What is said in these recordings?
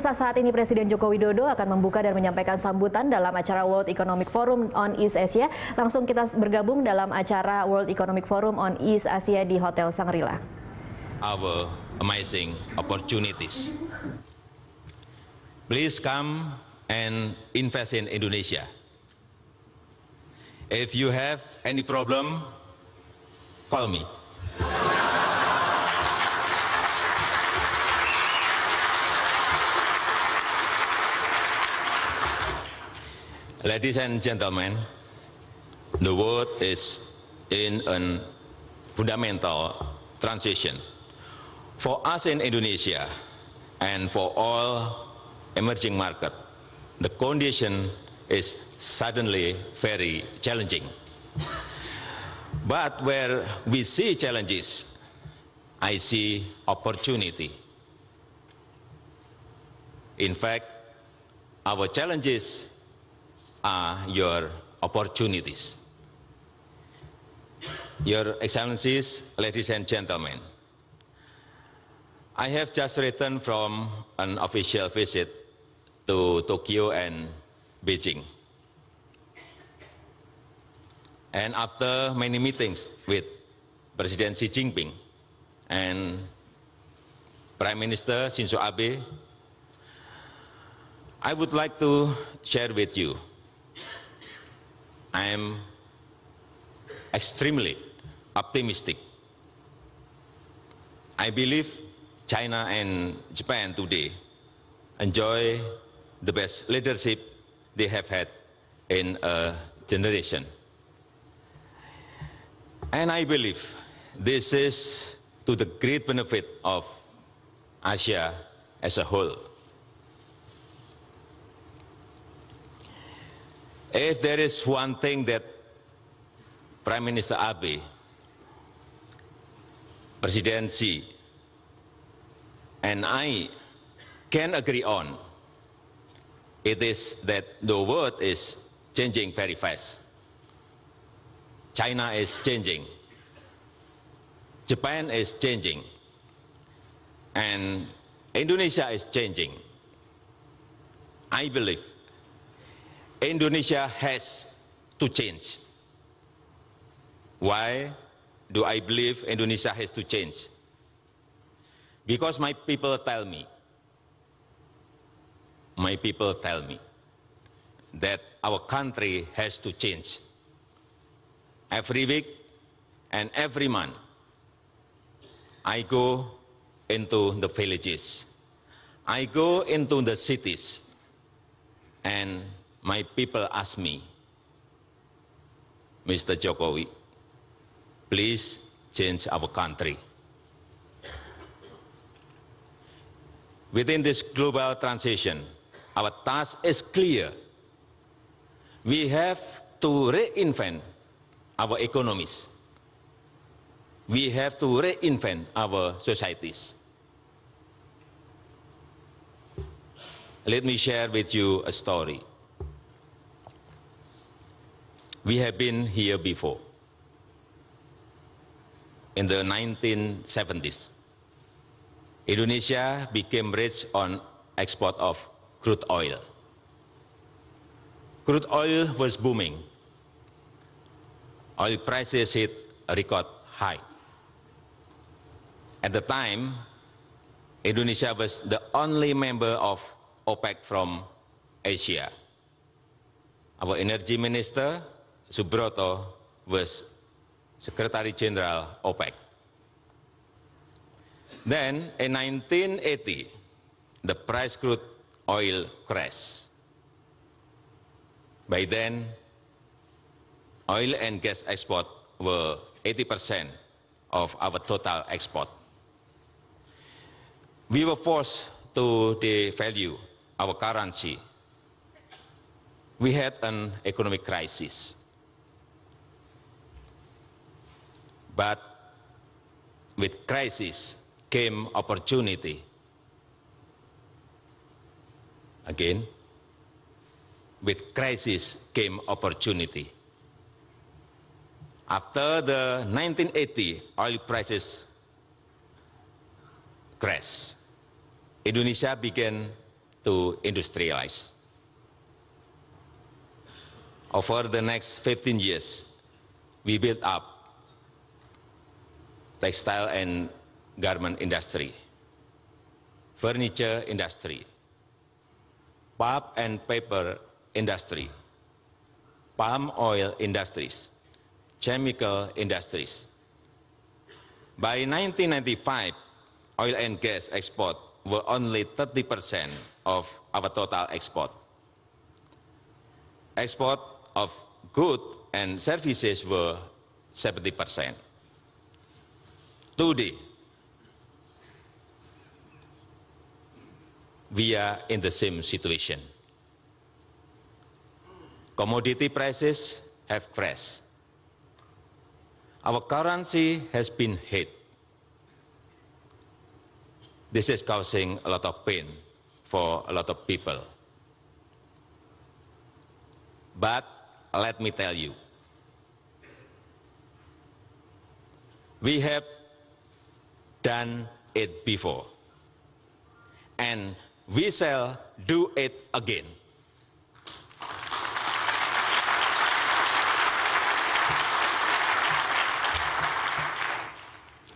Saat ini Presiden Joko Widodo akan membuka dan menyampaikan sambutan dalam acara World Economic Forum on East Asia. Langsung kita bergabung dalam acara World Economic Forum on East Asia di Hotel Shangri-La. Our amazing opportunities. Please come and invest in Indonesia. If you have any problem, call me. Ladies and gentlemen, the world is in a fundamental transition. For us in Indonesia and for all emerging markets, the condition is suddenly very challenging. But where we see challenges, I see opportunity. In fact, our challenges are your opportunities. Your Excellencies, ladies and gentlemen, I have just returned from an official visit to Tokyo and Beijing. And after many meetings with President Xi Jinping and Prime Minister Shinzo Abe, I would like to share with you I am extremely optimistic. I believe China and Japan today enjoy the best leadership they have had in a generation. And I believe this is to the great benefit of Asia as a whole. If there is one thing that Prime Minister Abe, President Xi, and I can agree on, it is that the world is changing very fast. China is changing, Japan is changing, and Indonesia is changing. I believe Indonesia has to change. Why do I believe Indonesia has to change? Because my people tell me that our country has to change. Every week and every month, I go into the villages, I go into the cities, and my people ask me, Mr. Jokowi, please change our country. Within this global transition, our task is clear. We have to reinvent our economies. We have to reinvent our societies. Let me share with you a story. We have been here before. In the 1970s, Indonesia became rich on export of crude oil. Crude oil was booming. Oil prices hit a record high. At the time, Indonesia was the only member of OPEC from Asia. Our energy minister, Subroto, was Secretary General OPEC. Then, in 1980, the price crude oil crashed. By then, oil and gas export were 80% of our total export. We were forced to devalue our currency. We had an economic crisis. But with crisis came opportunity. Again, with crisis came opportunity. After the 1980 oil prices crashed, Indonesia began to industrialize. Over the next 15 years, we built up textile and garment industry, furniture industry, pulp and paper industry, palm oil industries, chemical industries. By 1995, oil and gas export were only 30% of our total export. Export of goods and services were 70%. Today, we are in the same situation. Commodity prices have crashed. Our currency has been hit. This is causing a lot of pain for a lot of people. But let me tell you, we have done it before, and we shall do it again.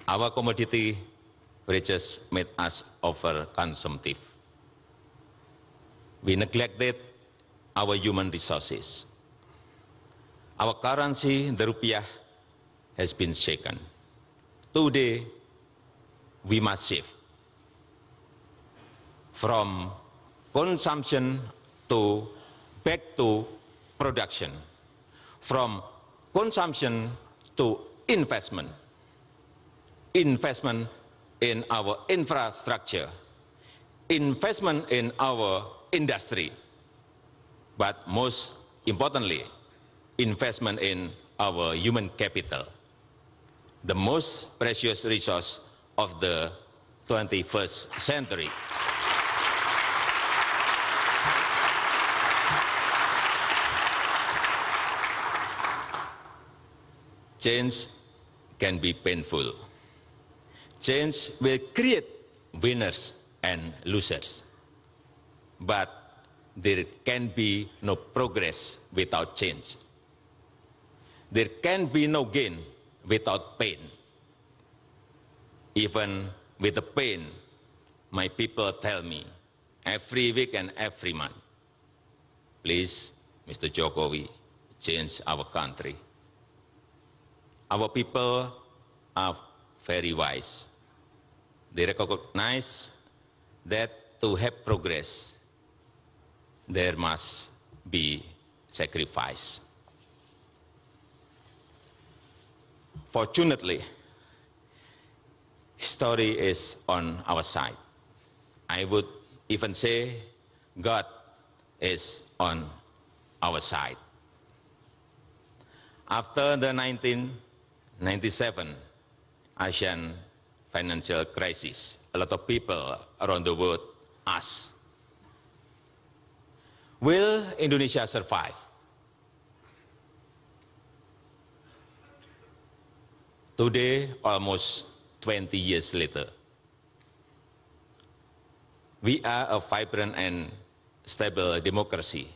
Our commodity prices made us over-consumptive. We neglected our human resources. Our currency, the rupiah, has been shaken. Today, we must shift from consumption to back to production, from consumption to investment. Investment in our infrastructure, investment in our industry, but most importantly, investment in our human capital, the most precious resource of the 21st century. Change can be painful. Change will create winners and losers. But there can be no progress without change. There can be no gain without pain. Even with the pain, my people tell me every week and every month, please, Mr. Jokowi, change our country. Our people are very wise. They recognize that to have progress, there must be sacrifice. Fortunately, history is on our side. I would even say God is on our side. After the 1997 Asian financial crisis, a lot of people around the world ask, will Indonesia survive? Today, almost 20 years later, we are a vibrant and stable democracy.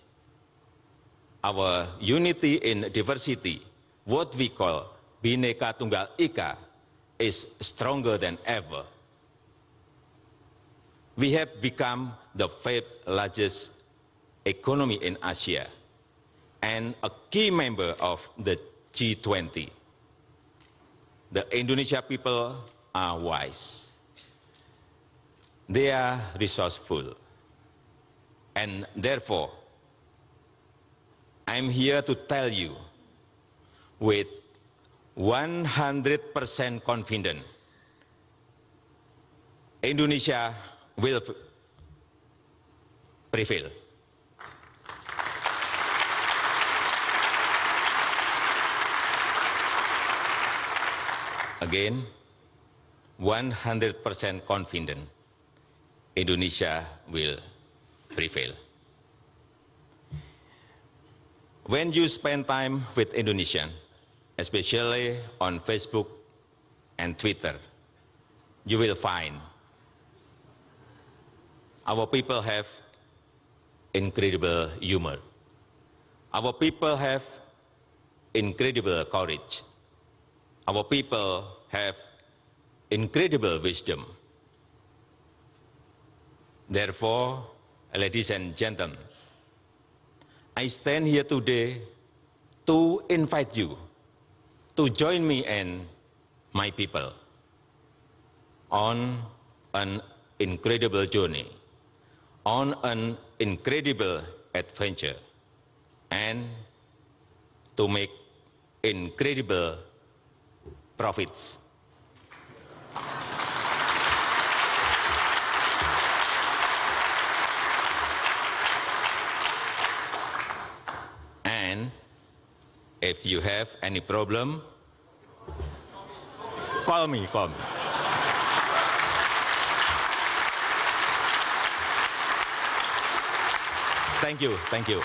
Our unity in diversity, what we call Bhinneka Tunggal Ika, is stronger than ever. We have become the fifth largest economy in Asia and a key member of the G20. The Indonesia people are wise. They are resourceful. And therefore, I'm here to tell you with 100% confident, Indonesia will prevail. Again, 100% confident, Indonesia will prevail. When you spend time with Indonesians, especially on Facebook and Twitter, you will find our people have incredible humor. Our people have incredible courage. Our people have incredible wisdom. Therefore, ladies and gentlemen, I stand here today to invite you to join me and my people on an incredible journey, on an incredible adventure, and to make incredible profits. And if you have any problem, call me. Thank you.